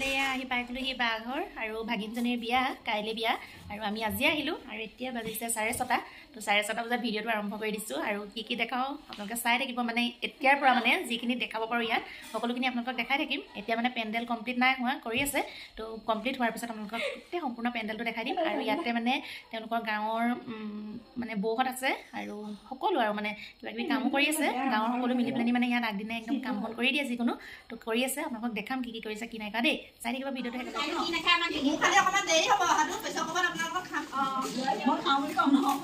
এয়া আহি পাই গ'লো হি বাঘৰ আৰু ভাগিনজনীৰ বিয়া কাইলে বিয়া আৰু আমি আজি আহিলোঁ আৰু এতিয়া বাজিছে 6:30 তো 6:30 বজাত ভিডিঅ'টো আৰম্ভ কৰি দিছোঁ আৰু কি দেখাওঁ আপোনালোকে চাই থাকিব মানে এতিয়াৰ পৰা মানে যিখিনি দেখাব পাৰোঁ ইয়াত সকলোখিনি আপোনালোকক দেখাই থাকিম এতিয়া মানে পেণ্ডেল কমপ্লিট নাই হোৱা কৰি আছে তো কমপ্লিট হোৱাৰ পিছত আপোনালোকক গোটেই সম্পূৰ্ণ পেণ্ডেলটো দেখাই দিম আৰু ইয়াতে মানে তেওঁলোকৰ গাঁৱৰ মানে বৌহঁত আছে আৰু সকলো আৰু মানে কিবা কিবি কামো কৰি আছে গাঁৱৰ সকলো মিলি পেলানি মানে ইয়াত আগদিনাই একদম কাম বন কৰি দিয়ে যিকোনো তো কৰি আছে আপোনালোকক দেখাম কি কৰিছে কি নাই কৰা দেই চাই থাকিব ভিডিঅ'টো কি নাখায় মানে কি খালি অকমান দেৰি হ'ব হাতু পইচা ক'বাত আপোনালোকক খাম মই খাওঁ বুলি কম নহয়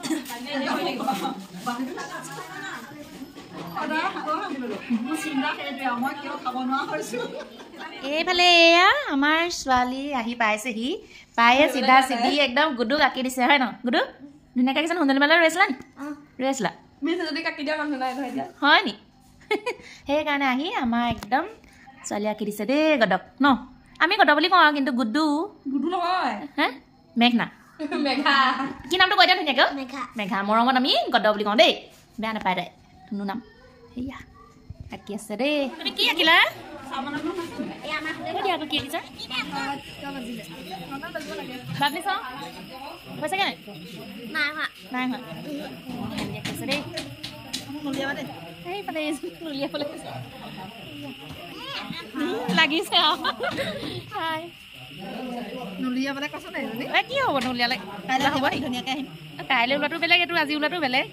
এইফালে এয়া আমাৰ ছোৱালী আহি পাইছেহি পায়ে চিধা চিধি একদম গুডুক আঁকি দিছে হয় ন গুডু ধুনীয়াকৈ কিছুমান সুন্দৰী মেলা ৰৈছিলা নি ৰৈছিলা হয় নি সেইকাৰণে আহি আমাৰ একদম ছোৱালী আঁকি দিছে দেই গদক ন আমি গদ বুলি কওঁ কিন্তু গুডু নহয় হে মেঘনা মেঘা কি নামটো কৈ দিয়া ধুনীয়াকৈ মেঘা মৰমত আমি গদ বুলি কওঁ দেই বেয়া নাপায় তাই ধুনু নাম সেয়া আঁকি আছে দেই তুমি কি আঁকিলা কি আঁকিছা বাবলি চাওঁ হৈছেগে নাই নাই হয় আঁকি আছে দেই সেইফালে নুলিয়াবলৈ লাগিছে নুলিয়াবলৈ কৈছে নাই কি হ'ব নুলিয়ালে কাইলৈ হ'ব ধুনীয়াকৈ আহিম কাইলৈ ওলোৱাটো বেলেগ এইটো আজি ওলোৱাটো বেলেগ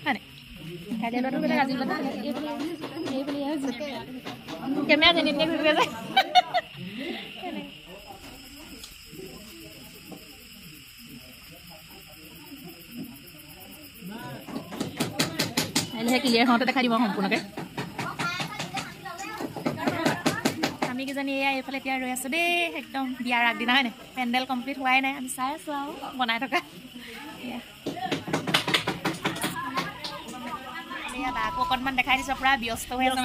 হয় নাই কাইলৈ ওলোৱাটো বেলেগ আজি ওলোৱাটো কেমেৰা যেনি তেনে ঘূৰি যায় কাইলৈহে ক্লিয়াৰ হওঁতে দেখাই দিব সম্পূৰ্ণকৈ আমি কিজানি এয়া এইফালে এতিয়া ৰৈ আছোঁ দেই একদম বিয়াৰ আগদিনা হয় নাই পেণ্ডেল কমপ্লিট হোৱাই নাই আমি চাই আছোঁ আৰু বনাই থকা আকৌ অকণমান দেখাই দিছোঁ পূৰা ব্যস্ত হৈ আছে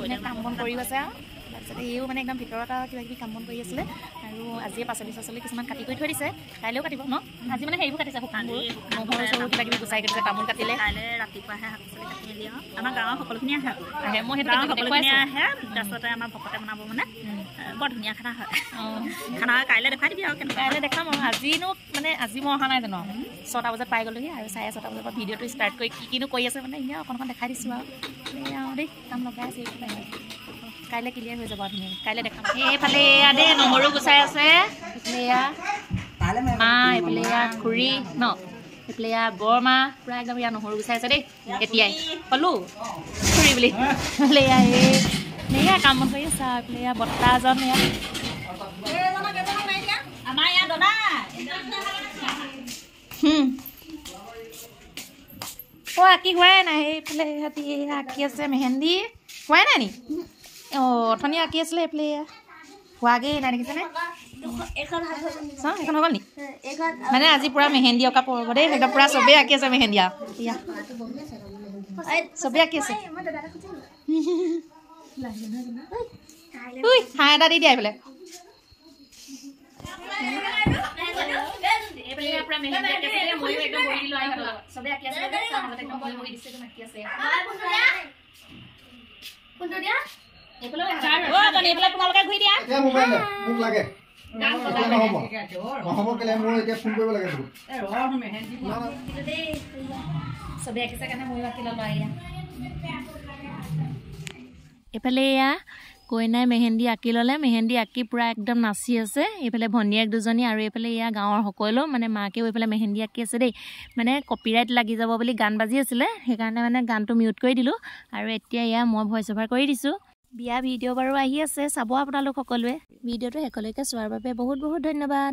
মানে কাম বন কৰি আছে আৰু তাৰপিছত এইও মানে একদম ভিতৰত আৰু কিবা কিবি কাম বন কৰি আছিলে আৰু আজি পাচলি কিছুমান কাটি কৰি থৈ দিছে কাইলৈও কাটিব ন আজি মানে সেইবোৰ কাটিছে শুকানবোৰ নহৰু চৰু কিবা কিবি গুচাই কাটিছে তামোল কাটিলে কাইলৈ ৰাতিপুৱাহে শাক পাচলি কাটি মেলি আমাৰ গাঁৱৰ সকলোখিনি আহে মই সেইটো সকলোখিনি আহে তাৰপিছতে আমাৰ ভকতে বনাব মানে বৰ ধুনীয়া খানা হয় খানা কাইলৈ দেখাই দিবি আৰু কাইলৈ দেখাম আৰু আজিনো মানে আজি মই অহা নাই জানো 6টা বজাত পাই গ'লোহি আৰু 6:30 বজাৰ পৰা ভিডিঅ'টো ষ্টাৰ্ট কৰি কিনো কৰি আছে মানে এনেই অকণ দেখাই দিছোঁ আৰু দেই কাম লগাই আছে কাইলৈ ক্লিয়াৰ হৈ যাব ধুনীয়াকৈ কাইলৈ দেখাম এইফালে এয়া দেই নহৰু গুচাই আছে এইফালে এয়া মা এইফালে এয়া খুৰী ন এইফালে এয়া বৰমা পূৰা একদম এয়া নহৰু গুচাই আছে দেই এতিয়াই ক'লোঁ খুৰী বুলি এইফালে এয়া এয়া কাম বন কৰি আছে এইফালে এয়া বৰ্তাজন এয়া আমাৰ এয়া দাদা আঁকি হোৱাই নাই এইফালে সিহঁতি আঁকি আছে মেহেন্দি হোৱাই নাই নি অথনি আঁকি আছিলে এইফালে হোৱাগৈ নাই দেখিছেনে এইখন হৈ গ'ল নি মানে আজি পূৰা মেহেন্দি অঁকা পৰিব দেই একদম পূৰা চবেই আঁকি আছে মেহেন্দি আৰু চবেই আঁকি আছে ঠাই এটা দি দিয়া এইফালে তোমালোকে ঘূৰি দিয়া চবেই আঁকিছে কাৰণে ময়ো আঁকি ল'লো এইফালে এয়া কইনাই মেহেন্দি আঁকি ল'লে মেহেন্দি আঁকি পূৰা একদম নাচি আছে এইফালে ভনীয়েক দুজনী আৰু এইফালে এয়া গাঁৱৰ সকলো মানে মাকেও এইফালে মেহেন্দি আঁকি আছে দেই মানে কপিৰাইট লাগি যাব বুলি গান বাজি আছিলে সেইকাৰণে মানে গানটো মিউট কৰি দিলোঁ আৰু এতিয়া এয়া মই ভইচ অভাৰ কৰি দিছোঁ বিয়া ভিডিঅ' বাৰু আহি আছে চাব আপোনালোক সকলোৱে ভিডিঅ'টো শেষলৈকে চোৱাৰ বাবে বহুত বহুত ধন্যবাদ।